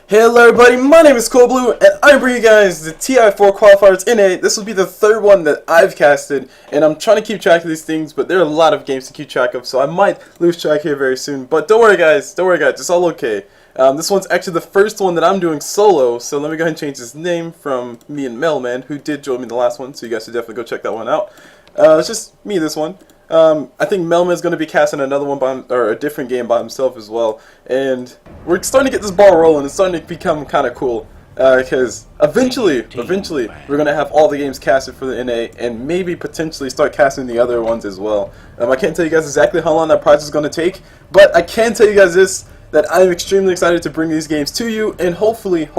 Hello everybody, my name is CulBlu, and I'm bringing you guys the TI4 Qualifiers NA. This will be the third one that I've casted, and I'm trying to keep track of these things, but there are a lot of games to keep track of, so I might lose track here very soon. But don't worry guys, it's all okay. This one's actually the first one that I'm doing solo, so let me go ahead and change his name from me and Mailman, who did join me in the last one, so you guys should definitely go check that one out. It's just me this one. I think Melman's going to be casting another one or a different game by himself as well, and we're starting to get this ball rolling. It's starting to become kind of cool, because eventually we're going to have all the games casted for the NA, and maybe potentially start casting the other ones as well. I can't tell you guys exactly how long that process is going to take, but I can tell you guys this, that I'm extremely excited to bring these games to you, and hopefully,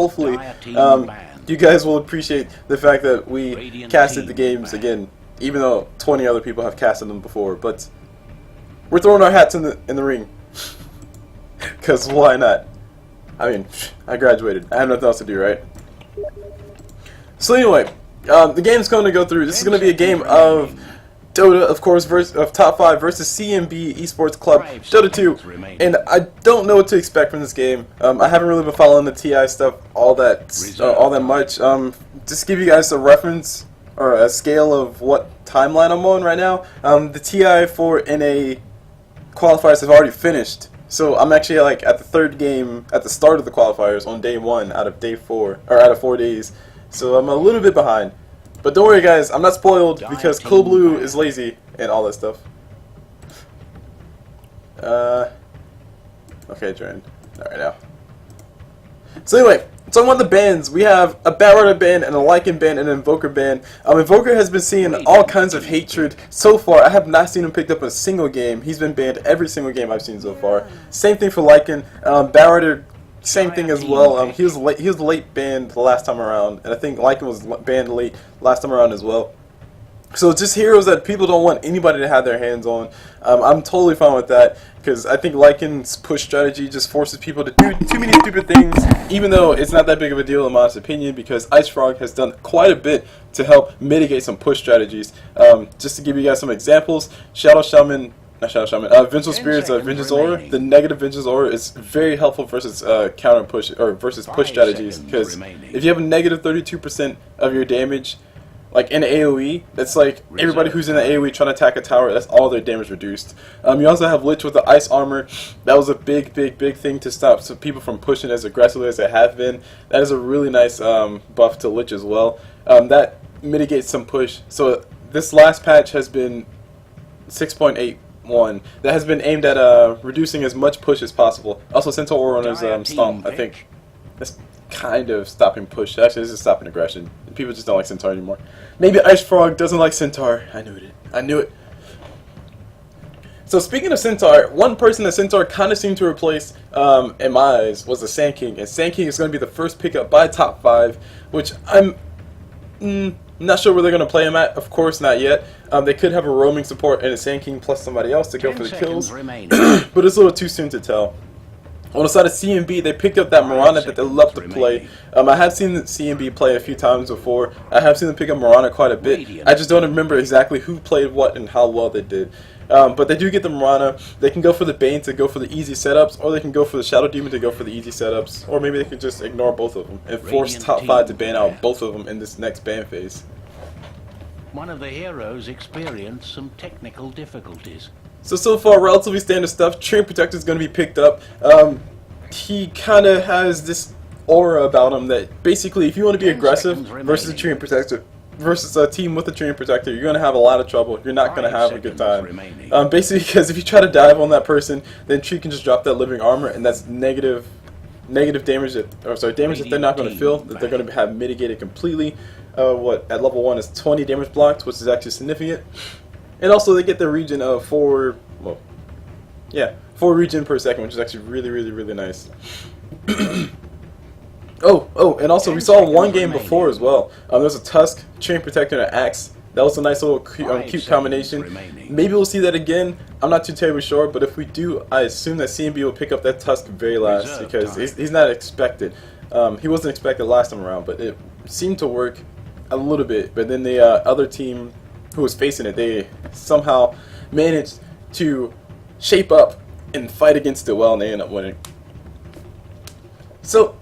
you guys will appreciate the fact that we casted the games again. Even though 20 other people have casted them before, but we're throwing our hats in the ring. Cause why not? I mean, I graduated. I have nothing else to do, right? So anyway, the game's going to go through. This is going to be a game of Dota, of course, of top 5 versus CNB Esports Club Dota 2, and I don't know what to expect from this game. I haven't really been following the TI stuff all that much. Just to give you guys a reference, or a scale of what timeline I'm on right now. The TI4 NA qualifiers have already finished, so I'm actually like at the third game at the start of the qualifiers on day 1 out of 4 days. So I'm a little bit behind, but don't worry guys, I'm not spoiled because CulBlu is lazy and all that stuff. Okay, Dren. Alright now. So anyway, talking about the bans, we have a Batrunner ban and a Lycan ban and an Invoker ban. Invoker has been seeing all kinds of hatred so far. I have not seen him picked up a single game. He's been banned every single game I've seen so far. Same thing for Lycan. Batrunner, same thing as well. He was late banned the last time around, and I think Lycan was banned late last time around as well. So just heroes that people don't want anybody to have their hands on. I'm totally fine with that, because I think Lycan's push strategy just forces people to do too many stupid things, even though it's not that big of a deal in my opinion, because IceFrog has done quite a bit to help mitigate some push strategies. Just to give you guys some examples, Vengeful Spirit's Vengeance Aura, the negative Vengeance Aura is very helpful versus counter push, or versus push strategies, because if you have a negative 32% of your damage, like in AoE, that's like everybody who's in the AoE trying to attack a tower, that's all their damage reduced. You also have Lich with the ice armor. That was a big thing to stop some people from pushing as aggressively as they have been. That is a really nice buff to Lich as well. That mitigates some push. So this last patch has been 6.81. That has been aimed at reducing as much push as possible. Also, Centaur Runner's Stomp, I think that's kind of stopping push. Actually, this is stopping aggression. People just don't like Centaur anymore. Maybe IceFrog doesn't like Centaur. I knew it. So speaking of Centaur, one person that Centaur kind of seemed to replace, in my eyes, was the Sand King. And Sand King is going to be the first pickup by top 5, which I'm not sure where they're going to play him at. Of course, not yet. They could have a roaming support and a Sand King plus somebody else to go for the kills, but it's a little too soon to tell. On the side of CNB, they picked up that Mirana that they love to play. I have seen CNB play a few times before. I have seen them pick up Mirana quite a bit. I just don't remember exactly who played what and how well they did. But they do get the Mirana. They can go for the Bane to go for the easy setups, or they can go for the Shadow Demon to go for the easy setups, or maybe they can just ignore both of them and force top 5 to ban out both of them in this next ban phase. One of the heroes experienced some technical difficulties. So far, relatively standard stuff. Treant Protector is going to be picked up. He kind of has this aura about him that basically, if you want to be aggressive versus a Treant Protector, versus a team with a Treant Protector, you're going to have a lot of trouble. You're not going to have a good time. Basically, because if you try to dive on that person, then Treant can just drop that living armor, and that's negative damage damage that they're not going to feel, that they're going to have mitigated completely. At level 1 is 20 damage blocked, which is actually significant. And also they get the region of 4 regen per second, which is actually really nice. oh, and also we saw one game before as well. There was a Tusk, Treant Protector, and an Axe. That was a nice little cute combination. Maybe we'll see that again. I'm not too terribly sure, but if we do, I assume that CNB will pick up that Tusk very last, because he's not expected. He wasn't expected last time around, but it seemed to work a little bit. But then the other team who was facing it, they somehow managed to shape up and fight against it well, and they end up winning. So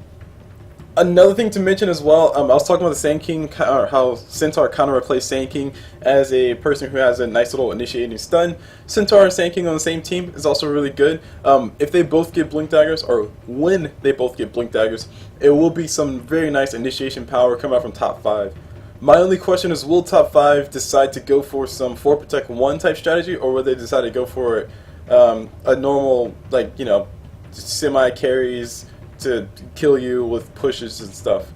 Another thing to mention as well, I was talking about the Sand King, or how Centaur kind of replaced Sand King as a person who has a nice little initiating stun. Centaur and Sand King on the same team is also really good. If they both get Blink Daggers, or when they both get Blink Daggers, it will be some very nice initiation power coming out from top 5. My only question is, will top 5 decide to go for some 4 Protect 1 type strategy, or will they decide to go for a normal, like, you know, semi-carries to kill you with pushes and stuff.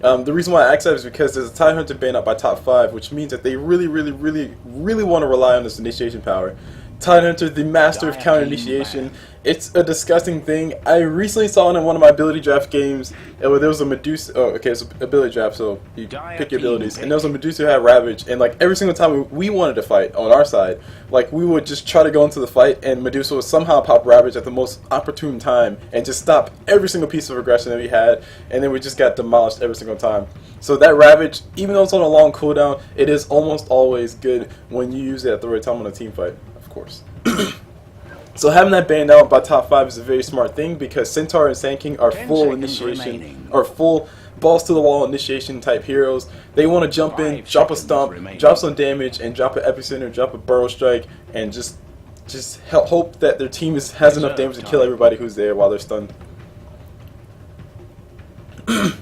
The reason why I ask that is because there's a Tidehunter ban out by top 5, which means that they really want to rely on this initiation power. Tidehunter, the master of counter initiation. It's a disgusting thing. I recently saw it in one of my ability draft games where there was a Medusa. Oh, okay, it's an ability draft, so you pick your abilities. And there was a Medusa who had Ravage, and like every single time we wanted to fight on our side, like we would just try to go into the fight, and Medusa would somehow pop Ravage at the most opportune time and just stop every single piece of aggression that we had, and then we just got demolished every single time. So that Ravage, even though it's on a long cooldown, it is almost always good when you use it at the right time on a team fight, of course. So having that banned out by top 5 is a very smart thing, because Centaur and Sand King are full initiation, or full balls to the wall initiation type heroes. They want to jump in, drop a stomp, drop some damage, and drop an epicenter, drop a burrow strike, and just hope that their team has enough damage to kill everybody who's there while they're stunned.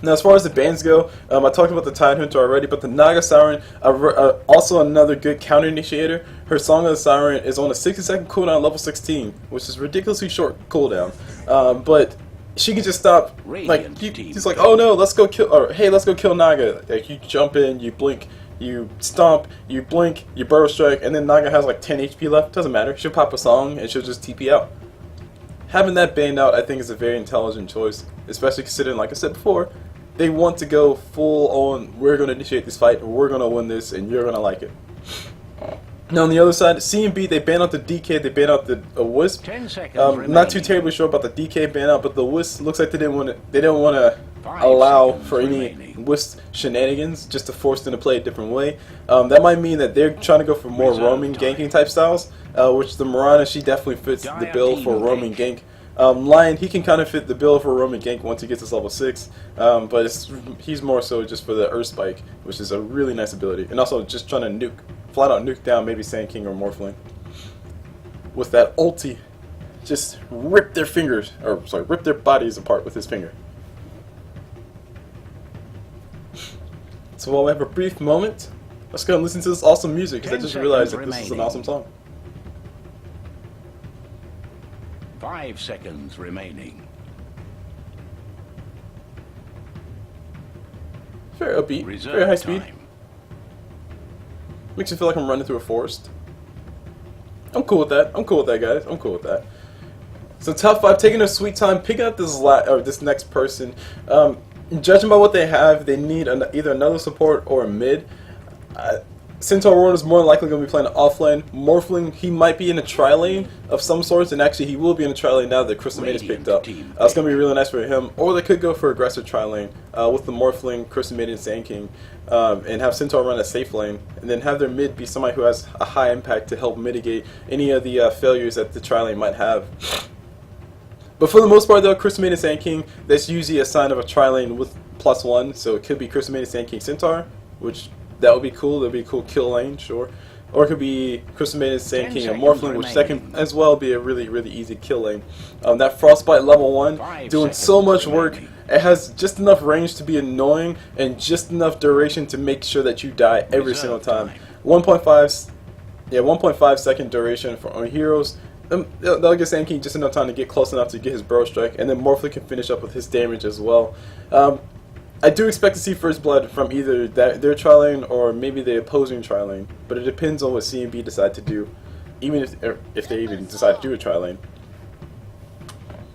Now, as far as the bans go, I talked about the Tidehunter already, but the Naga Siren, also another good counter initiator. Her Song of the Siren is on a 60-second cooldown, level 16, which is ridiculously short cooldown. But she can just stop, like, she's like, oh no, let's go kill, or hey, let's go kill Naga. Like, you jump in, you blink, you stomp, you blink, you burrow strike, and then Naga has like 10 HP left. Doesn't matter. She'll pop a song and she'll just TP out. Having that banned out, I think, is a very intelligent choice, especially considering, like I said before, they want to go full on, we're going to initiate this fight, we're going to win this, and you're going to like it. Now on the other side, CNB, they banned out the DK, they banned out the Wisp. 10 seconds not too terribly sure about the DK ban out, but the Wisp looks like they didn't want to allow for any Wisp shenanigans, just to force them to play a different way. That might mean that they're trying to go for more roaming ganking type styles, which the Mirana, she definitely fits the bill for roaming gank. Lion, he can kind of fit the bill for roaming gank once he gets to level 6, but he's more so just for the Earth Spike, which is a really nice ability, and also just trying to flat out nuke down maybe Sand King or Morphling. With that ulti, just rip their bodies apart with his finger. So while we have a brief moment, let's go and listen to this awesome music, because I just realized that this is an awesome song. 5 seconds remaining. Very upbeat, very high speed. Makes me feel like I'm running through a forest. I'm cool with that. I'm cool with that, guys. I'm cool with that. So top 5, taking their sweet time, picking up this next person. Judging by what they have, they need either another support or a mid. Centaur Warren is more likely going to be playing offlane. Morphling, he might be in a tri-lane of some sorts, and actually he will be in a tri-lane now that Crystal Maiden is picked up. It's going to be really nice for him. Or they could go for aggressive tri-lane with the Morphling, Crystal Maiden, Sand King, and have Centaur run a safe lane, and then have their mid be somebody who has a high impact to help mitigate any of the failures that the tri-lane might have. But for the most part though, Crystal Maiden, Sand King, that's usually a sign of a tri-lane with +1, so it could be Crystal Maiden, Sand King, Centaur, which that would be cool. That would be a cool kill lane, sure. Or it could be Crystal Maiden, Sand King, and Morphling, which that can as well be a really easy kill lane. That Frostbite level 1, doing so much work. It has just enough range to be annoying, and just enough duration to make sure that you die every single time. 1.5 second duration for our heroes. That'll give Sand King just enough time to get close enough to get his burrow strike, and then Morphling can finish up with his damage as well. I do expect to see first blood from either their tri-lane or maybe the opposing tri-lane, but it depends on what CNB decide to do, even if they even decide to do a tri-lane.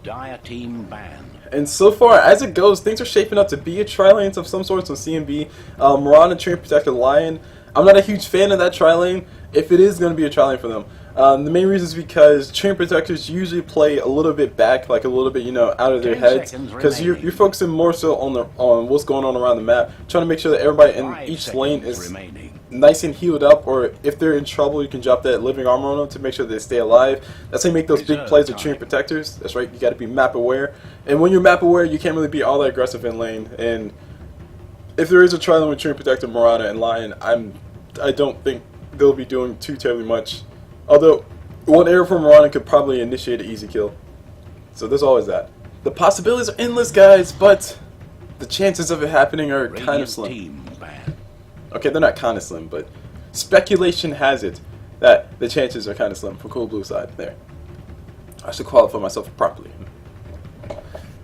Dire team ban. And so far, as it goes, things are shaping up to be a tri-lane of some sorts on CNB. Mirana, Train Protector, Lion. I'm not a huge fan of that tri-lane, if it is going to be a tri-lane for them. The main reason is because Chain Protectors usually play a little bit back, like a little bit, you know, out of their 10 heads, seconds because you're remaining. focusing more so on what's going on around the map, trying to make sure that everybody in 5 each lane seconds is remaining. nice and healed up, or if they're in trouble, you can drop that living armor on them to make sure they stay alive. That's how you make those big Reserve plays with time. Chain Protectors. That's right, you got to be map aware, and when you're map aware, you can't really be all that aggressive in lane. And if there is a tri-lane with Chain Protector, Mirana, and Lion, I don't think they'll be doing too terribly much. Although one arrow from Mirana could probably initiate an easy kill. So there's always that. The possibilities are endless, guys, but the chances of it happening are kind of Radiant slim. team ban. Okay, they're not kind of slim, but speculation has it that the chances are kind of slim for CulBlu side. There. I should qualify myself properly.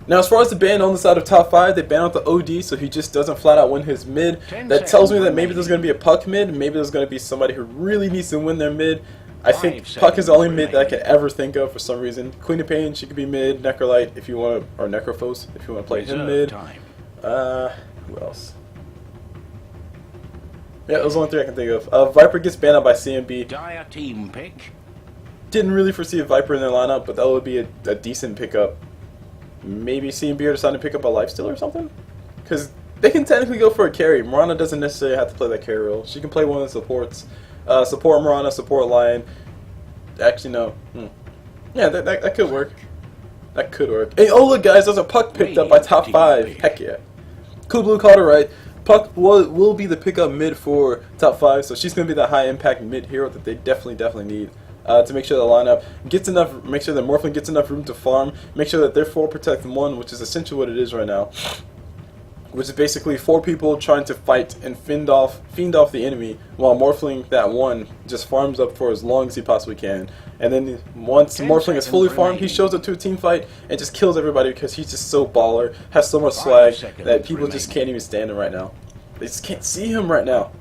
Now, as far as the ban on the side of top 5, they ban out the OD, so he just doesn't flat out win his mid. 10 That tells me seconds that maybe there's going to be a Puck mid, maybe there's going to be somebody who really needs to win their mid. I think 5 Puck is the only seconds mid that I can remaining. ever think of for some reason. Queen of Pain, she could be mid. Necrolite, if you want to, or Necrophos, if you want to play him Reserve mid. time. Who else? Yeah, those are the only 3 I can think of. Viper gets banned out by CNB. Dire team pick. Didn't really foresee a Viper in their lineup, but that would be a decent pickup. Maybe CNB are deciding to pick up a lifesteal or something? Because they can technically go for a carry. Mirana doesn't necessarily have to play that carry role. She can play one of the supports. Support Mirana, support Lion. Actually, no. Yeah, that could work. That could work. Hey, oh look guys, there's a Puck picked up by top 5. Heck yeah. CulBlu called it right. Puck will be the pickup mid for top 5, so she's going to be the high impact mid hero that they definitely need. To make sure the lineup gets enough, make sure that Morphling gets enough room to farm, make sure that they're 4 protect 1, which is essentially what it is right now. Which is basically 4 people trying to fight and fiend off the enemy, while Morphling, that one, just farms up for as long as he possibly can. And then once 10 Morphling is seconds fully farmed, he remaining. shows up to a team fight and just kills everybody because he's just so baller, has so much 5 swag seconds that people just remaining. can't even stand him right now. They just can't see him right now.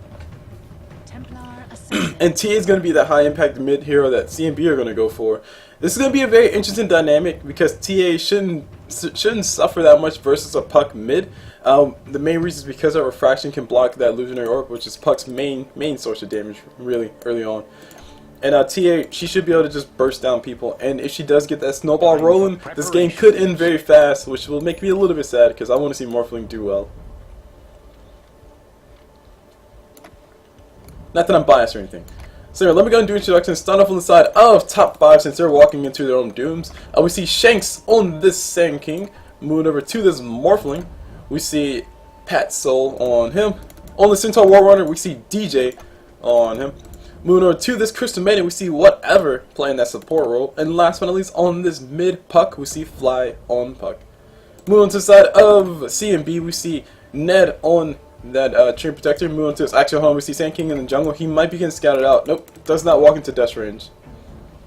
Templar ascended. And TA is going to be that high impact mid hero that CNB are going to go for. This is going to be a very interesting dynamic because TA shouldn't suffer that much versus a Puck mid. The main reason is because that refraction can block that illusionary orb, which is Puck's main source of damage really early on. And TA, she should be able to just burst down people. And if she does get that snowball rolling, this game could end very fast, which will make me a little bit sad because I want to see Morphling do well. Not that I'm biased or anything. So let me go and do introductions. Start off on the side of top 5 since they're walking into their own dooms. We see Shanks on this Sand King. Moving over to this Morphling. We see Pat Soul on him. On the Centaur Warrunner, we see DJ on him. Moving over to this Crystal Maiden, we see Whatever playing that support role. And last but not least, on this mid Puck, we see Fly on Puck. Moving to the side of CNB, we see Ned on that Chain Protector. Moving to his actual home, we see Sand King in the jungle. He might be getting scouted out. Nope, does not walk into dust range.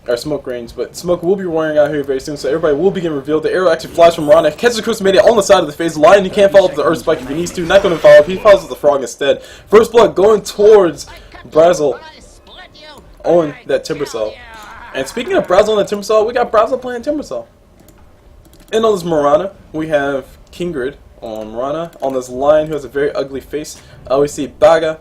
Or smoke range, but smoke will be wearing out here very soon, so everybody will begin revealed. The arrow actually flies from Mirana, catches the Crystal Maiden on the side of the face. Lion, he can't follow up the Earth Spike if he needs to. Not going to follow up, he follows with the Frog instead. First blood going towards Brazzle on that Timbersaw. And speaking of Brazzle on the Timbersaw, we got Brazzle playing Timbersaw. And on this Mirana, we have Kingrid on Mirana. On this Lion, who has a very ugly face, we see Baga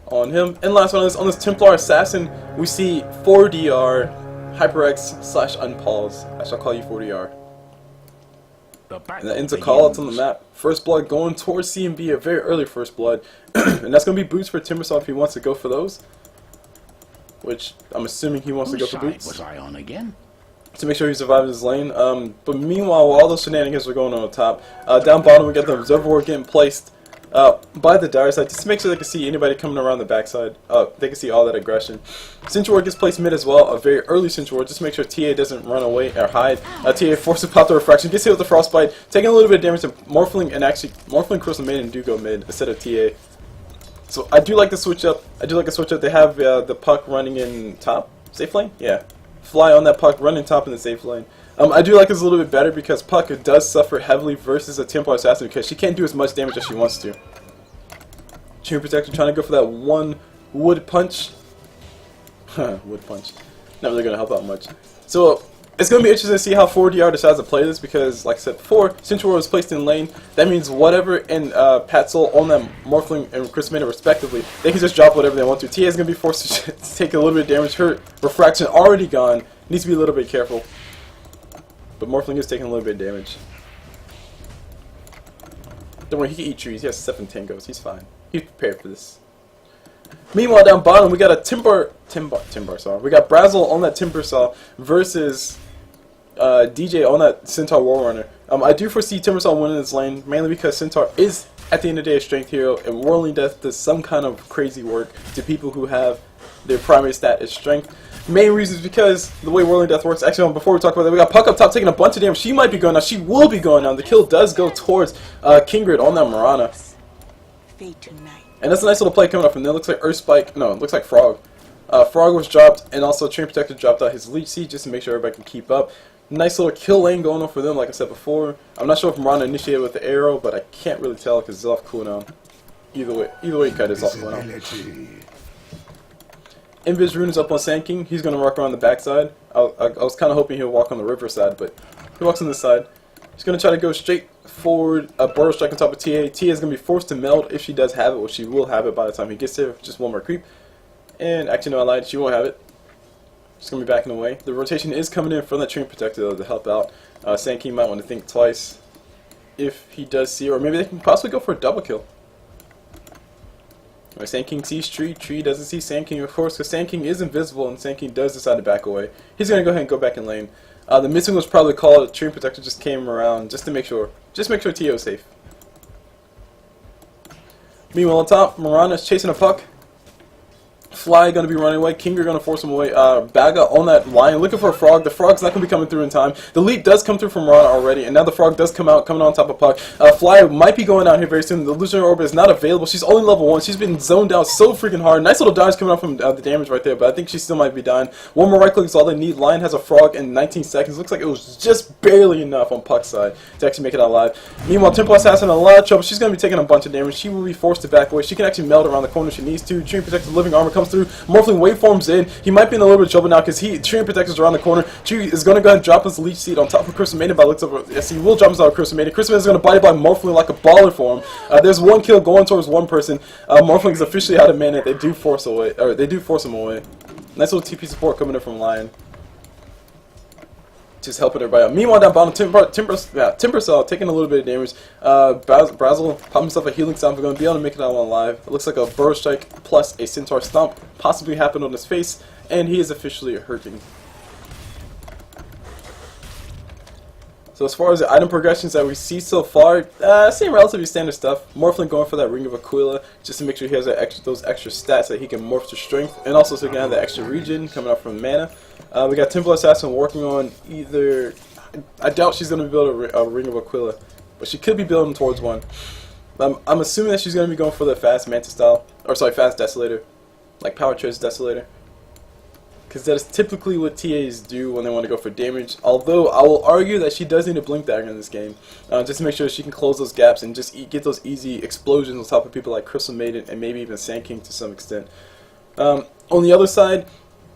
on him. And last one is on this Templar Assassin, we see 4DR HyperX / Unpause. I shall call you 4DR. And that ends a call outs on the map. First blood going towards CNB, a very early first blood. And that's going to be boots for Timbersaw if he wants to go for those. Which I'm assuming he wants to go Whose for side boots. was I on again? To make sure he survives his lane. But meanwhile, while all those shenanigans are going on top, down bottom we got the Observer getting placed by the dire side just to make sure they can see anybody coming around the backside. They can see all that aggression. Central Ward gets placed mid as well, a very early Central Ward, just to make sure TA doesn't run away or hide. TA forces pop the refraction, gets hit with the frostbite, taking a little bit of damage to Morphling, and actually Morphling, Crystal Maiden do go mid instead of TA. So I do like the switch up. They have the Puck running in top safe lane. Yeah, Fly on that Puck, running top in the safe lane. I do like this a little bit better because Puck does suffer heavily versus a Templar Assassin because she can't do as much damage as she wants to. Chain Protector trying to go for that one wood punch. Wood punch. Not really going to help out much. So it's going to be interesting to see how 4DR decides to play this because, like I said before, since War was placed in lane, that means whatever in Patzel on them, Morphling and Chris Mena respectively, they can just drop whatever they want to. TA is going to be forced to take a little bit of damage. Her refraction already gone. Needs to be a little bit careful. But Morphling is taking a little bit of damage. Don't worry, he can eat trees. He has 7 tangos. He's fine. He's prepared for this. Meanwhile, down bottom, we got a Timbar Saw. We got Brazzle on that Timber Saw versus DJ on that Centaur Warrunner. I do foresee Timber Saw winning this lane, mainly because Centaur is, at the end of the day, a strength hero, and Whirling Death does some kind of crazy work to people who have their primary stat is strength. Main reason is because the way Whirling Death works. Actually, before we talk about that, we got Puck up top taking a bunch of damage. She might be going down. She will be going down. The kill does go towards Kingrid on that Mirana. And that's a nice little play coming up from there. Looks like Earth Spike. No, it looks like Frog. Frog was dropped, and also Train Protector dropped out his Leech Seed just to make sure everybody can keep up. Nice little kill lane going on for them, like I said before. I'm not sure if Mirana initiated with the arrow, but I can't really tell because it's off cooldown. Either way, you cut it off cooldown. Invis Rune is up on Sand King. He's going to walk around the backside. I was kind of hoping he'll walk on the river side, but he walks on this side. He's going to try to go straight forward, a Burrow Strike on top of TA. TA is going to be forced to meld if she does have it, which she will have it by the time he gets there. Just one more creep. And actually, no, I lied. She won't have it. She's going to be backing away. The rotation is coming in from that Train Protector, though, to help out. Sand King might want to think twice if he does see her, or maybe they can possibly go for a double kill. Right, Sand King sees Tree. Tree doesn't see Sand King, of course, because Sand King is invisible, and Sand King does decide to back away. He's going to go ahead and go back in lane. The missing was probably called. Train Protector just came around just to make sure. Just make sure Tio is safe. Meanwhile, on top, Mirana is chasing a puck. Fly going to be running away. Kinger going to force him away. Baga on that line, looking for a Frog. The Frog's not going to be coming through in time. The leap does come through from Mirana already, and now the Frog does come out, coming on top of Puck. Fly might be going out here very soon. The Illusionary Orbit is not available. She's only level 1. She's been zoned out so freaking hard. Nice little dodge coming out from the damage right there, but I think she still might be dying. One more right click is all they need. Lion has a Frog in 19 seconds. Looks like it was just barely enough on Puck's side to actually make it out alive. Meanwhile, Temple Assassin in a lot of trouble. She's going to be taking a bunch of damage. She will be forced to back away. She can actually meld around the corner if she needs to. Train Protector Living Armor comes through. Morphling waveforms in. He might be in a little bit of trouble now because Train Protector's around the corner. Tree is going to go ahead and drop his Leech Seed on top of Crimson Maiden by looks over. Yes, he will drop his out of Crimson Maiden. Crimson Maiden is going to body block Morphling like a baller for him. There's one kill going towards one person. Morphling is officially out of mana. They do force him away. Nice little TP support coming in from Lion. Just helping everybody out. Meanwhile, down bottom, Timber Saw taking a little bit of damage. Brazzle popping himself a healing stomp. We're going to be able to make it out alive. It looks like a Burrow Strike plus a Centaur Stomp possibly happened on his face, and he is officially hurting. So as far as the item progressions that we see so far, same relatively standard stuff. Morphling going for that Ring of Aquila just to make sure he has those extra stats that he can morph to strength, and also so he can have the extra regen coming up from mana. We got Temple Assassin working on either. I doubt she's going to build a Ring of Aquila, but she could be building towards one. I'm assuming that she's going to be going for the fast Manta style, or sorry, fast Desolator, like Power Charge Desolator. Because that is typically what TAs do when they want to go for damage. Although, I will argue that she does need a Blink Dagger in this game. Just to make sure she can close those gaps and just get those easy explosions on top of people like Crystal Maiden and maybe even Sand King to some extent. On the other side,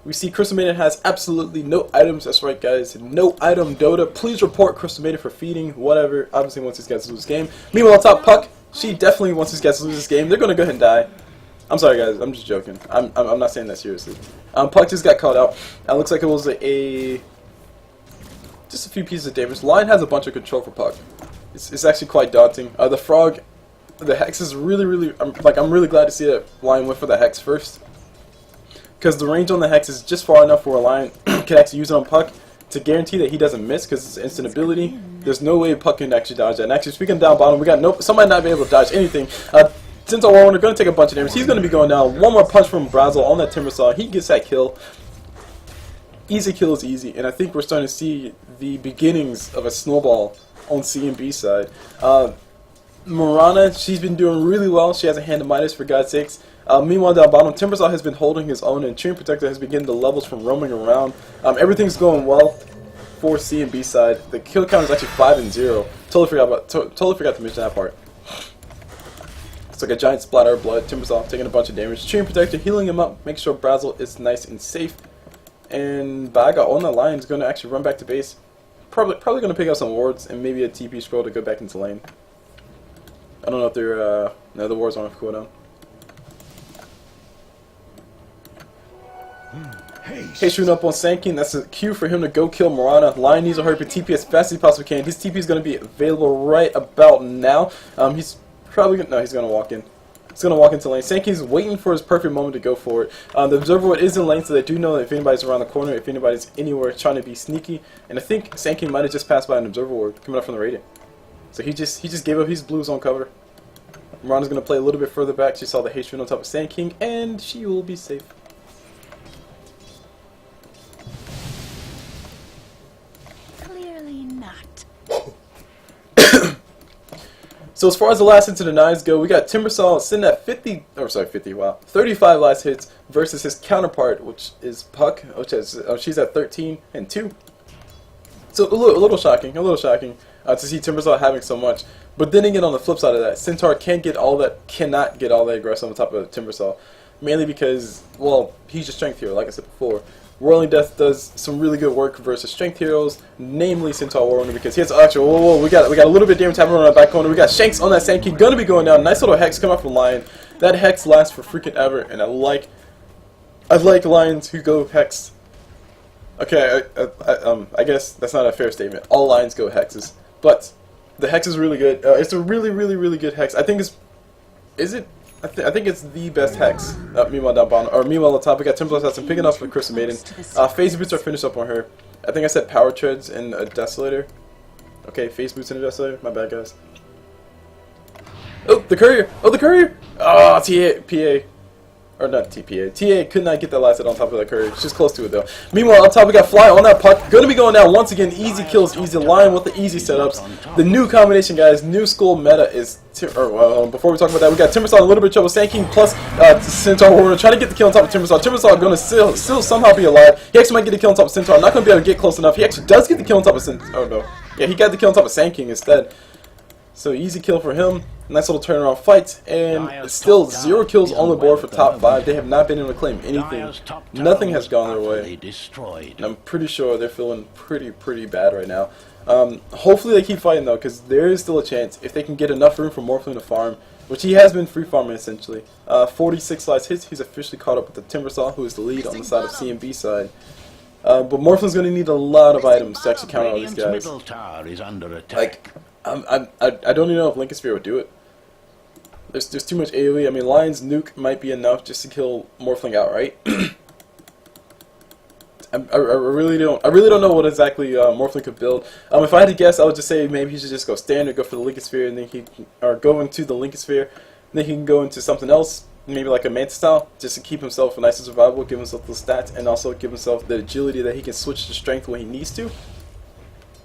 we see Crystal Maiden has absolutely no items. That's right, guys. No item Dota. Please report Crystal Maiden for feeding, whatever. Obviously, once these guys lose this game. Meanwhile, on top, Puck. She definitely wants these guys to lose this game. They're going to go ahead and die. I'm sorry, guys. I'm just joking. I'm not saying that seriously. Puck just got caught out. It looks like it was just a few pieces of damage. Lion has a bunch of control for Puck. It's actually quite daunting. The Frog, the Hex is really. I'm really glad to see that Lion went for the Hex first, because the range on the Hex is just far enough where a Lion can actually use it on Puck to guarantee that he doesn't miss, because it's an instant ability. There's no way Puck can actually dodge that. And actually, speaking down bottom, we got somebody not be able to dodge anything. Centaur Warrunner going to take a bunch of damage. He's going to be going down. One more punch from Brazzle on that Timber Saw. He gets that kill. Easy kill is easy, and I think we're starting to see the beginnings of a snowball on CNB side. Mirana, she's been doing really well. She has a hand of Midas, for God's sakes. Meanwhile, down bottom, Timber Saw has been holding his own, and Train Protector has been getting the levels from roaming around. Everything's going well for CNB side. The kill count is actually 5 and 0. Totally forgot to mention that part. It's like a giant splatter of blood. Timber Saw taking a bunch of damage. Train Protector healing him up, make sure Brazzle is nice and safe. And Baga on the line is going to actually run back to base. Probably going to pick up some wards and maybe a TP scroll to go back into lane. I don't know if they're no, the wards aren't cooldown. Hey, shooting up on Sankin. That's a cue for him to go kill Mirana. Lion needs to hurry up and TP as fast as he possibly can. His TP is going to be available right about now. He's probably gonna, no, he's going to walk in. He's going to walk into lane. Sankin's waiting for his perfect moment to go for it. The observer ward is in lane, so they do know that if anybody's around the corner, if anybody's anywhere trying to be sneaky. And I think Sankin might have just passed by an observer ward coming up from the radiant. So he just gave up his blues on cover. Mirana's going to play a little bit further back. She saw the hatred on top of Sand King, and she will be safe. Clearly not. So as far as the last hits of the nines go, we got Timbersaw sitting at 35 last hits versus his counterpart, which is Puck, which has she's at 13 and 2. So a little shocking to see Timbersaw having so much. But then again, on the flip side of that, Centaur cannot get all that aggressive on top of Timbersaw, mainly because, well, he's a strength hero, like I said before. Whirling Death does some really good work versus strength heroes, namely Centaur Warrior, because he has actual. Whoa, we got a little bit of damage happening on our back corner. We got Shanks on that Sand King, gonna be going down. Nice little hex come out from Lion. That hex lasts for freaking ever, and I like lions who go hex. Okay, I guess that's not a fair statement. All lions go hexes, but the hex is really good. It's a really good hex. I think I think it's the best hex. Meanwhile down bottom, or meanwhile on top, we got Templar Assassin picking up for Crimson Maiden. Phase boots are finished up on her. I think I said power treads and a Desolator. Okay, phase boots and a Desolator. My bad, guys. Oh, the courier! Oh, the courier! Oh, PA. Or not TPA. TA could not get that last hit on top of that courier. She's close to it though. Meanwhile, on top we got Fly on that Puck. Gonna be going down once again. Easy kills, easy Lion with the easy setups. The new combination, guys. New school meta is. Before we talk about that, we got Timbersaw in a little bit of trouble. Sand King plus Centaur Warrior trying to get the kill on top of Timbersaw. Timbersaw going to still somehow be alive. He actually might get the kill on top of Centaur. Not going to be able to get close enough. He actually does get the kill on top of Centaur. Oh no. Yeah, he got the kill on top of Sand King instead. So easy kill for him. Nice little turnaround fight, and still 0 kills on the board for top 5. They have not been able to claim anything. Nothing has gone their way. And I'm pretty sure they're feeling pretty bad right now. Hopefully they keep fighting though, because there is still a chance if they can get enough room for Morphling to farm, which he has been free farming essentially. 46 last hits. He's officially caught up with the Timbersaw, who is the lead on the side of CNB side. But Morphling's going to need a lot of items to actually counter all these guys. Like, I don't even know if Lincoln Sphere would do it. There's too much AoE. I mean, Lion's nuke might be enough just to kill Morphling outright. I really don't know what exactly Morphling could build. If I had to guess, I would just say maybe he should just go standard, go for the Lincoln Sphere, and then go into the Lincoln Sphere, and then he can go into something else, maybe like a Manta style, just to keep himself nice and survivable, give himself the stats, and also give himself the agility that he can switch to strength when he needs to.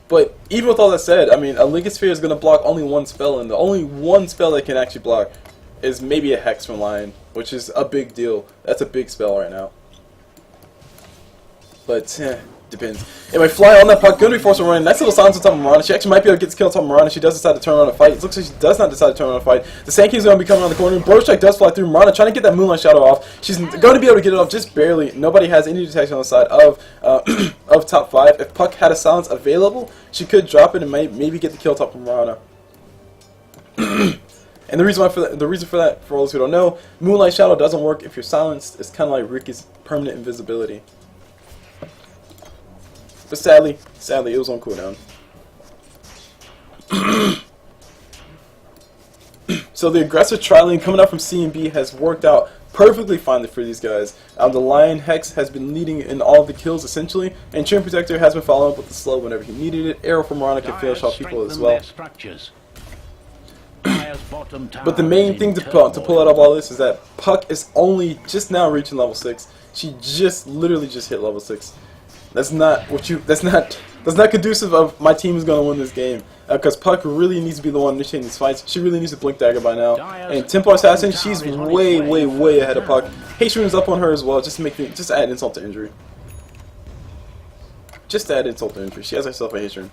But even with all that said, I mean, a Lincoln Sphere is going to block only one spell, and the only one spell that can actually block is maybe a Hex from Lion, which is a big deal. That's a big spell right now. But, depends. Anyway, Fly on that Puck, going to be forced to run. Nice little silence on top of Mirana. She actually might be able to get the kill on top of Mirana. She does decide to turn around and fight. It looks like she does not decide to turn around and fight. The Sand King's going to be coming around the corner. Blow Strike does fly through. Mirana trying to get that Moonlight Shadow off. She's going to be able to get it off just barely. Nobody has any detection on the side of top 5. If Puck had a silence available, she could drop it and maybe get the kill on top of Mirana. And the reason for that, for all those who don't know, Moonlight Shadow doesn't work if you're silenced. It's kind of like Ricky's permanent invisibility. But sadly, it was on cooldown. So the aggressive tri-lane coming out from CNB has worked out perfectly fine for these guys. The Lion Hex has been leading in all of the kills essentially, and Chain Protector has been following up with the slow whenever he needed it. Arrow from Mirana can finish off people as well. But the main thing to pull out of all this is that Puck is only just now reaching level 6. She literally just hit level 6. That's not conducive of my team is going to win this game. Because Puck really needs to be the one initiating these fights. She really needs to Blink Dagger by now. And Templar Assassin, she's way ahead of Puck. Hatred is up on her as well, just to add insult to injury. Just to add insult to injury. She has herself a Hatred.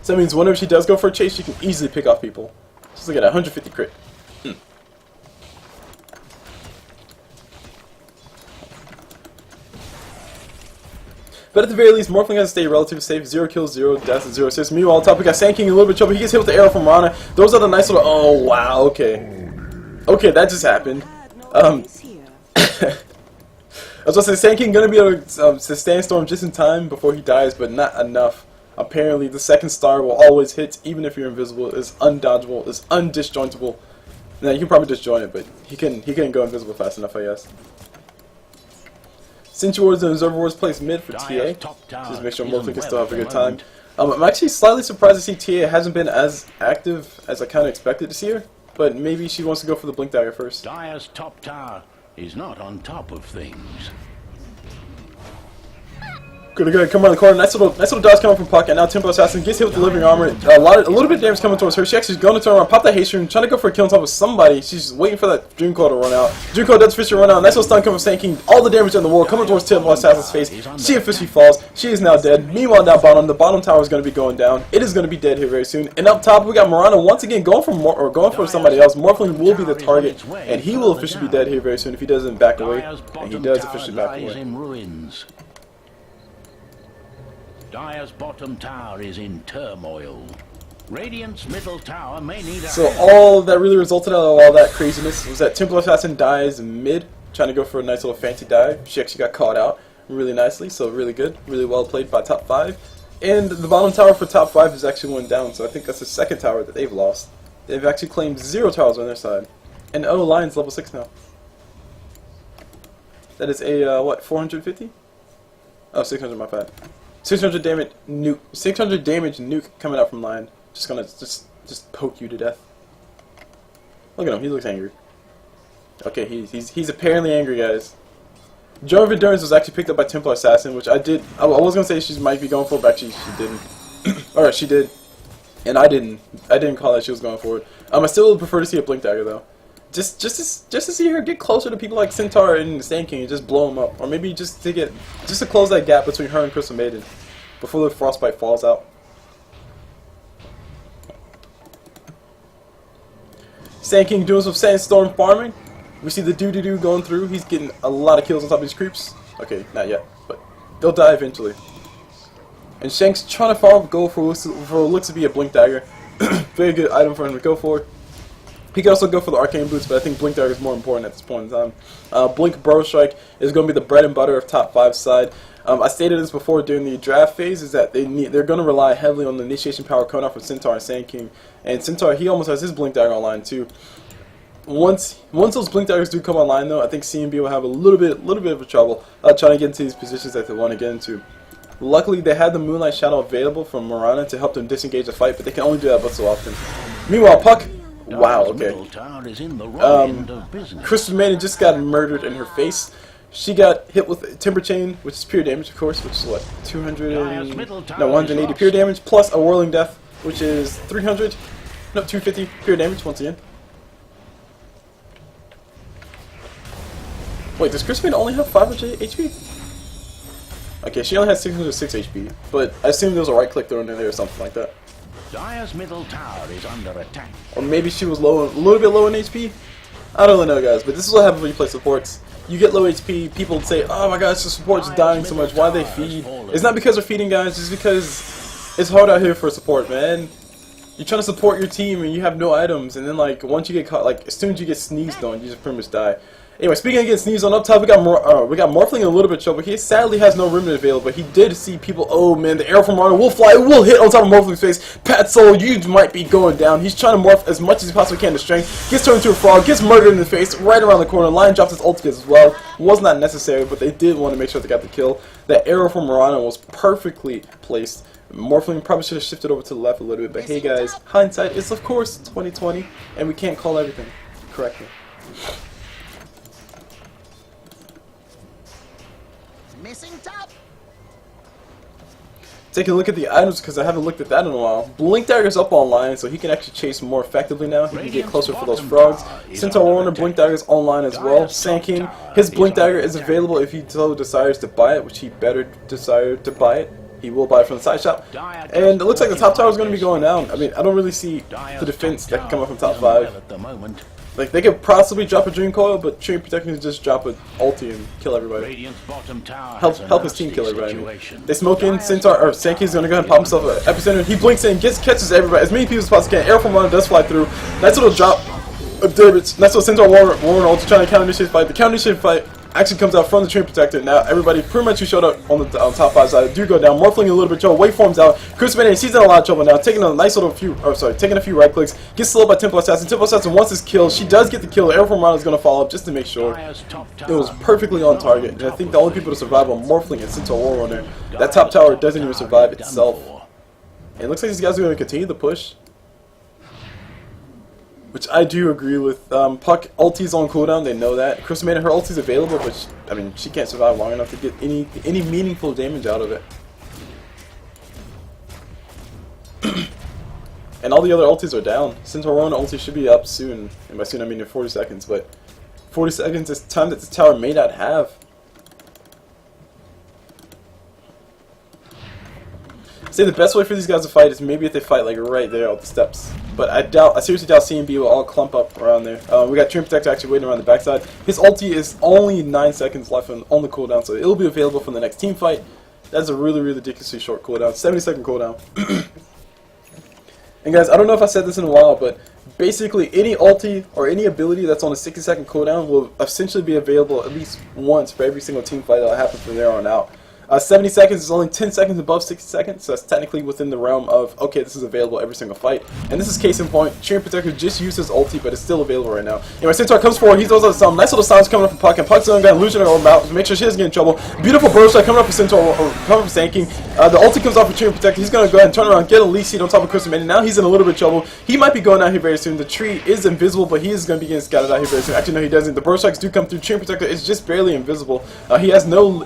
So that means whenever she does go for a chase, she can easily pick off people. Just look at that, 150 crit. But at the very least, Morphling has to stay relatively safe. 0 kills, 0 deaths, and 0 assists. Meanwhile, top we got Sand King in a little bit of trouble. He gets hit with the arrow from Rana. Those are the nice little... Oh, wow, okay. Okay, that just happened. I was gonna say, Sand King gonna be able to sustain Storm just in time before he dies, but not enough. Apparently, the second star will always hit, even if you're invisible. It's undodgeable. It's undisjointable. Now, you can probably disjoint it, but he couldn't go invisible fast enough, I guess. Sentry Wars and Observer Wars plays mid for TA. Just make sure Morphling can still have a good time. I'm actually slightly surprised to see TA hasn't been as active as I kind of expected to see her. But maybe she wants to go for the Blink Dagger first. Dire's top tower is not on top of things. Good, come around the corner. Nice little dodge coming from Puck, and now Tempo Assassin gets hit with the Living Armor. A little bit of damage coming towards her. She actually is going to turn around, pop that haste rune, trying to go for a kill on top of somebody. She's waiting for that Dream Coil to run out. Dream Coil does officially run out. Nice little stun coming from Sand King. All the damage in the world coming towards Tempo Assassin's face. She officially falls. She is now dead. Meanwhile, down bottom, the bottom tower is going to be going down. It is going to be dead here very soon. And up top, we got Morana once again going for somebody else. Morphling will be the target, and he will officially be dead here very soon if he doesn't back away. And he does officially back away. Dire's bottom tower is in turmoil. Radiant's middle tower may need a So all that really resulted out of all that craziness was that Temple Assassin dies mid, trying to go for a nice little fancy dive. She actually got caught out really nicely, so really good, really well played by top 5. And the bottom tower for top 5 is actually went down, so I think that's the second tower that they've lost. They've actually claimed 0 towers on their side. And oh, Lion's level 6 now. That is a, what, 450? Oh, 600, my bad. 600 damage nuke. 600 damage nuke coming out from Lion. Just gonna just poke you to death. Look at him. He looks angry. Okay, he's apparently angry, guys. Joan of Endurance was actually picked up by Templar Assassin, which I was gonna say she might be going for, but actually she didn't. Alright, she did, and I didn't call that she was going for it. I still would prefer to see a Blink Dagger though. Just to see her get closer to people like Centaur and Sand King and just blow them up, or maybe just to close that gap between her and Crystal Maiden before the Frostbite falls out. Sand King doing some Sandstorm farming. We see the doo-doo-doo going through. He's getting a lot of kills on top of these creeps. Okay, not yet, but they'll die eventually. And Shank's trying to farm go for what looks to be a Blink Dagger. Very good item for him to go for. He can also go for the Arcane Boots, but I think Blink Dagger is more important at this point in time. Blink Burrow Strike is going to be the bread and butter of top 5's side. I stated this before during the draft phase, is that they're going to rely heavily on the initiation power coming off of Centaur and Sand King. And Centaur, he almost has his Blink Dagger online too. Once those Blink Daggers do come online though, I think CNB will have a little bit of a trouble trying to get into these positions that they want to get into. Luckily, they had the Moonlight Shadow available from Morana to help them disengage the fight, but they can only do that but so often. Meanwhile, Puck, wow, okay. Crystal Maiden just got murdered in her face. She got hit with Timber Chain, which is pure damage, of course, which is what, 180 pure damage, plus a Whirling Death, which is 250 pure damage once again. Wait, does Crystal Maiden only have 500 HP? Okay, she only has 606 HP, but I assume there was a right click thrown in there or something like that. Dire's middle tower is under attack. Or maybe she was low, a little bit low in HP? I don't really know, guys, but this is what happens when you play supports. You get low HP, people would say, oh my gosh, the support's dying so much, why do they feed? It's not because they're feeding, guys, it's because it's hard out here for support, man. You're trying to support your team and you have no items, and then like once you get caught, like as soon as you get sneezed on, you just pretty much die. Anyway, speaking of getting sneezed on, up top we got Morphling in a little bit of trouble. He sadly has no Remnant available, but he did see people. Oh man, the arrow from Marner will fly, will hit on top of Morphling's face. Pat Soul, you might be going down. He's trying to morph as much as he possibly can to strength. Gets turned into a frog, gets murdered in the face right around the corner. Lion drops his ulti as well. Was not necessary, but they did want to make sure they got the kill. That arrow from Marana was perfectly placed. Morphling probably should have shifted over to the left a little bit, but hey guys, hindsight is of course 2020, and we can't call everything correctly. Missing top. Taking a look at the items because I haven't looked at that in a while. Blink Dagger's up online, so he can actually chase more effectively now. He can get closer for those frogs. Centaur Warner Blink Dagger's online as well. Sand King, his Blink Dagger is available if he so desires to buy it, which he better desire to buy it. He will buy it from the side shop. And it looks like the top tower is going to be going down. I mean, I don't really see the defense that can come up from top 5. But Like, they could possibly drop a Dream Coil, but Treant Protector can just drop an ulti and kill everybody. Radiant's bottom tower Help his team kill everybody. They smoke in, Centaur, or Sanky's gonna go ahead and pop himself at Epicenter. He blinks in, catches everybody, as many people as possible can. Arrow from one does fly through. Nice little drop of Dirbits. Nice little Centaur Warren ulti trying to counter initiate fight. The counter initiate fight actually comes out from the Treant Protector. Now everybody pretty much who showed up on the top 5 side do go down. Morphling a little bit trouble. Waveforms out. Crucifix, he's in a lot of trouble now. Taking a nice little taking a few right clicks. Gets slowed by Temple Assassin. Temple Assassin wants his kill. She does get the kill. Arrow from Rana is going to follow up just to make sure it was perfectly on target. And I think the only people to survive are Morphling and Centaur Warrunner. That top tower doesn't even survive itself. And it looks like these guys are going to continue the push, which I do agree with. Puck ulti's on cooldown, they know that. Crucifix, her ulti's available, but she can't survive long enough to get any meaningful damage out of it. And all the other ultis are down. Centaur Warrunner ulti should be up soon, and by soon I mean in 40 seconds, but 40 seconds is time that this tower may not have. Say the best way for these guys to fight is maybe if they fight like right there at the steps. But I seriously doubt CNB will all clump up around there. We got Treant Protector actually waiting around the backside. His ulti is only 9 seconds left on the cooldown, so it'll be available for the next team fight. That's a really ridiculously short cooldown, 70-second cooldown. And guys, I don't know if I said this in a while, but basically any ulti or any ability that's on a 60-second cooldown will essentially be available at least once for every single team fight that'll happen from there on out. 70 seconds is only 10 seconds above 60 seconds, so that's technically within the realm of, okay, this is available every single fight. And this is case in point. Treant Protector just used his ulti, but it's still available right now. Anyway, Centaur comes forward, he throws out some nice little sounds coming up from Puck, and Puck's going to illusion or mount to make sure she doesn't get in trouble. Beautiful burst shot coming up from Centaur, or coming from Sanking. The ulti comes off for Treant Protector, he's going to go ahead and turn around, get a lead seat on top of Crucifix, and now he's in a little bit of trouble. He might be going out here very soon. The tree is invisible, but he is going to be getting scouted out here very soon. Actually, no, he doesn't. The burst strikes do come through. Treant Protector is just barely invisible. He has no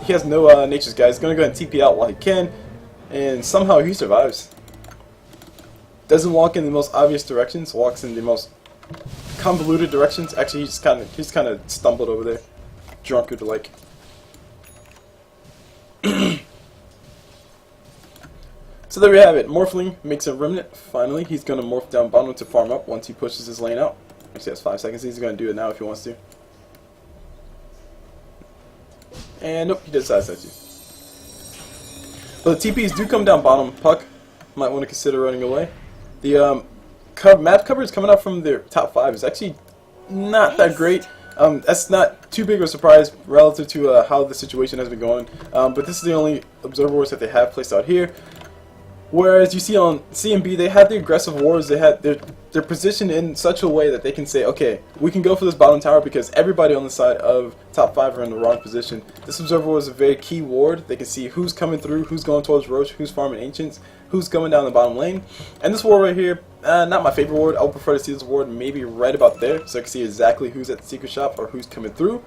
nature's guys. He's going to go ahead and TP out while he can, and somehow he survives. Doesn't walk in the most obvious directions, walks in the most convoluted directions. Actually, he's kind of stumbled over there, drunk or the like. So there we have it. Morphling makes a remnant. Finally, he's going to morph down bottom to farm up once he pushes his lane out. Actually, has 5 seconds. He's going to do it now if he wants to. And nope, he decides that too. But the TPs do come down bottom. Puck might want to consider running away. The map coverage coming out from their top 5 is actually not that great. That's not too big of a surprise relative to how the situation has been going. But this is the only observer wards that they have placed out here. Whereas you see on CNB, they have the aggressive wards. They're positioned in such a way that they can say, okay, we can go for this bottom tower because everybody on the side of top 5 are in the wrong position. This observer ward is a very key ward. They can see who's coming through, who's going towards Roche, who's farming Ancients, who's coming down the bottom lane. And this ward right here, not my favorite ward. I would prefer to see this ward maybe right about there so I can see exactly who's at the secret shop or who's coming through.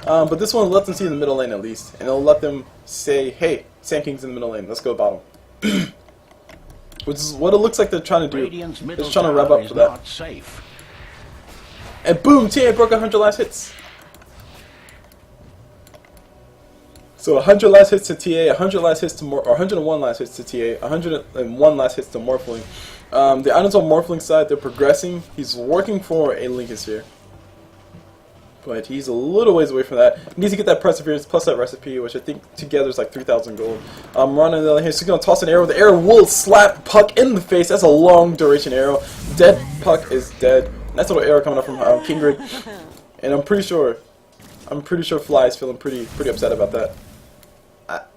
But this one will let them see in the middle lane at least, and it'll let them say, hey, Sand King's in the middle lane, let's go bottom. Which is what it looks like they're trying to do. They're just trying to rev up for that. Safe. And boom, TA broke 100 last hits. So 100 last hits to TA, 100 last hits to or 101 last hits to TA, 101 last hits to Morphling. The items on Morphling's side, they're progressing. He's working for a Lincoln here. But he's a little ways away from that. He needs to get that Perseverance plus that recipe, which I think together is like 3,000 gold. Rana on the other hand, she's going to toss an arrow. The arrow will slap Puck in the face. That's a long duration arrow. Dead Puck is dead. Nice little arrow coming up from Kingrid. And I'm pretty sure Fly is feeling pretty upset about that.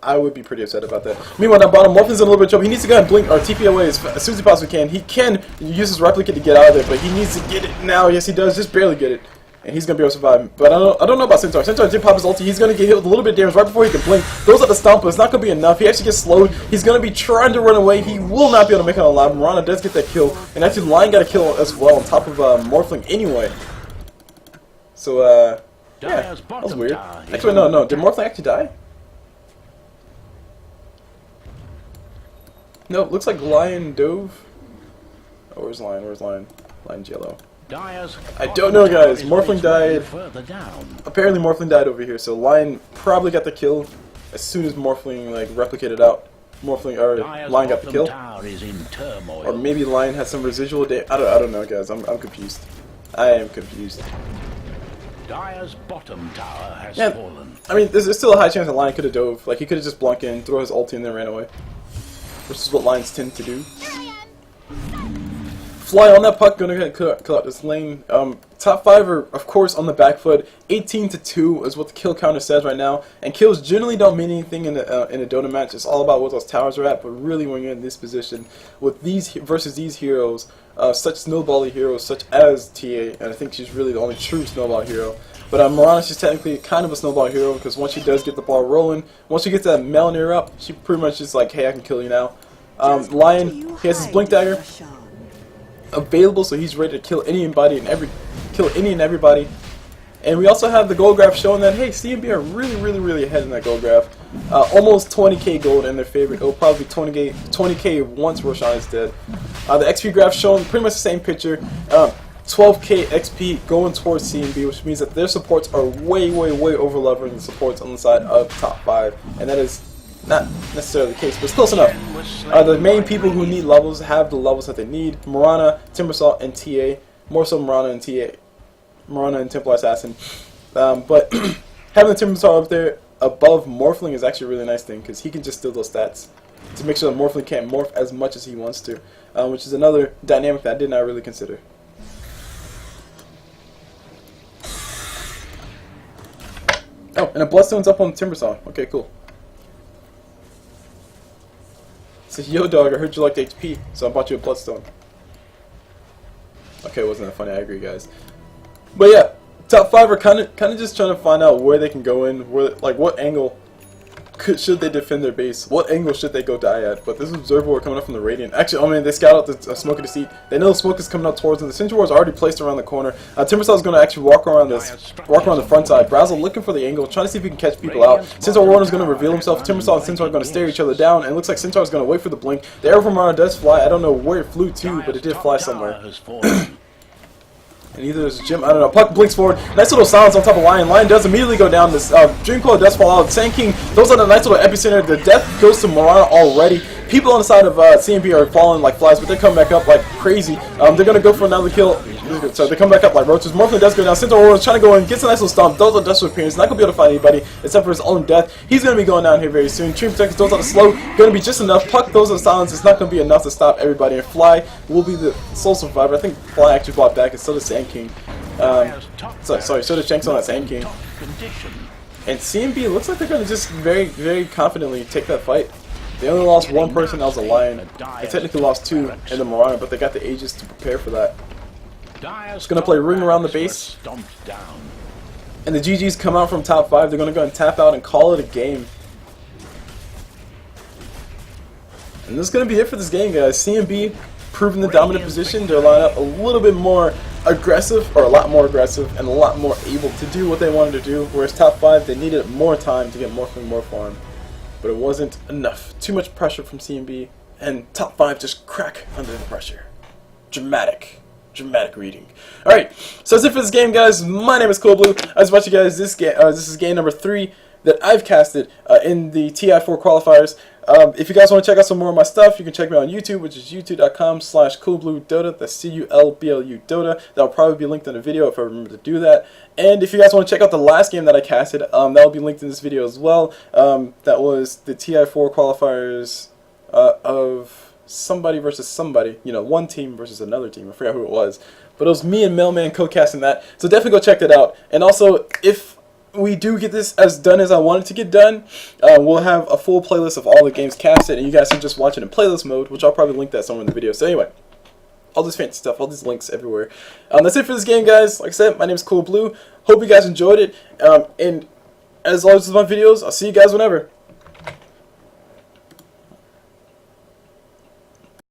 I would be pretty upset about that. Meanwhile, down bottom, Morphin's in a little bit of trouble. He needs to go and blink or TP away as soon as he possibly can. He can use his replicate to get out of there, but he needs to get it now. Yes, he does. Just barely get it. And he's going to be able to survive. But I don't know about Centaur. Centaur did pop his ulti. He's going to get hit with a little bit of damage right before he can blink. Throws out the stomp, but it's not going to be enough. He actually gets slowed. He's going to be trying to run away. He will not be able to make it alive. Rana does get that kill. And actually, Lion got a kill as well on top of Morphling anyway. So, yeah, that was weird. Actually, no. Did Morphling actually die? No, looks like Lion dove. Oh, where's Lion? Where's Lion? Lion's yellow. I don't know, guys. Morphling died. Apparently Morphling died over here, so Lion probably got the kill as soon as Morphling like replicated out. Lion got the kill. Or maybe Lion had some residual damage. I don't know, guys. I'm confused. I am confused. Dire's bottom tower has Yeah, fallen. I mean, there's still a high chance that Lion could have dove. Like, he could have just blunked in, throw his ulti, and then ran away. Which is what Lions tend to do. Fly on that puck, gonna kill out this lane. Top 5 are, of course, on the back foot. 18-2 is what the kill counter says right now. And kills generally don't mean anything in a Dota match. It's all about what those towers are at. But really, when you're in this position, with these versus these heroes, such snowbally heroes such as TA, and I think she's really the only true snowball hero. But Mirana, she's technically kind of a snowball hero, because once she does get the ball rolling, once she gets that Melanair up, she pretty much is like, hey, I can kill you now. Lion, he has his Blink Dagger available, so he's ready to kill anybody and everybody. And we also have the gold graph showing that, hey, CNB are really ahead in that gold graph. Almost 20k gold in their favor. It'll probably be 20k once Roshan is dead. The XP graph showing pretty much the same picture. 12k XP going towards CNB, which means that their supports are way over leveling the supports on the side of top 5, and that is not necessarily the case, but it's close enough. The main people who need levels have the levels that they need. Mirana, Timbersaw, and TA. More so Mirana and TA. Mirana and Templar Assassin. But having the Timbersaw up there above Morphling is actually a really nice thing, because he can just steal those stats to make sure that Morphling can't morph as much as he wants to, which is another dynamic that I did not really consider. Oh, and a Bloodstone's up on the Timbersaw. Okay, cool. Says, yo dog, I heard you liked HP, so I bought you a Bloodstone. Okay, wasn't that funny? I agree, guys. But yeah, top 5 are kind of just trying to find out where they can go in, where, like, what angle should they defend their base, what angle should they go die at. But this is Observer coming up from the Radiant. Actually, I mean, they scout out the smoke of deceit. They know the smoke is coming up towards them. The Sentry Ward is already placed around the corner. Timbersaw is going to actually walk around the front side. Brazzle looking for the angle, trying to see if he can catch people out. Centaur Warden is going to reveal himself. Timbersaw and Centaur are going to stare each other down, and it looks like Centaur is going to wait for the blink. The arrow from Mirana does fly. I don't know where it flew to, but it did fly somewhere. And either there's a gym, I don't know. Puck blinks forward. Nice little silence on top of Lion. Lion does immediately go down. This Dreamcoil does fall out. Sand King throws out a nice little epicenter. The death goes to Mirana already. People on the side of CNB are falling like flies, but they come back up like crazy. They're going to go for another kill. So they come back up like roaches. Morphling does go down. Centaur Warden is trying to go in, gets a nice little stomp. Throws out Dust Appearance. Not going to be able to find anybody except for his own death. He's going to be going down here very soon. Treant Protector throws out a slow. Going to be just enough. Puck throws out silence. It's not going to be enough to stop everybody. And Fly will be the sole survivor. I think Fly actually fought back, and so does Sand King. So does Shanks on that Sand King. And CNB looks like they're going to just very confidently take that fight. They only lost one person, that was a Lion. They technically lost 2 in the Mirana, but they got the Aegis to prepare for that. Just going to play Ring around the base. And the GGs come out from top 5. They're going to go and tap out and call it a game. And this is going to be it for this game, guys. CNB proving the dominant position. They're lined up a little bit more aggressive, or a lot more aggressive, and a lot more able to do what they wanted to do. Whereas top 5, they needed more time to get more farm. But it wasn't enough. Too much pressure from CNB, and top 5 just crack under the pressure. Dramatic reading. Alright, so that's it for this game, guys. My name is CulBlu. I was watching you guys this game. This is game number 3 that I've casted in the TI4 Qualifiers. If you guys want to check out some more of my stuff, you can check me out on YouTube, which is youtube.com/CulBluDota. That's CulBlu Dota. That'll probably be linked in the video if I remember to do that. And if you guys want to check out the last game that I casted, that will be linked in this video as well. That was the TI4 Qualifiers of somebody versus somebody. You know, one team versus another team. I forgot who it was. But it was me and Mailman co-casting that. So definitely go check that out. And also, if we do get this as done as I wanted to get done, we'll have a full playlist of all the games casted, and you guys can just watch it in playlist mode, which I'll probably link that somewhere in the video. So anyway, all this fancy stuff, all these links everywhere. That's it for this game, guys. Like I said, my name is CulBlu. Hope you guys enjoyed it. And as always with my videos, I'll see you guys whenever.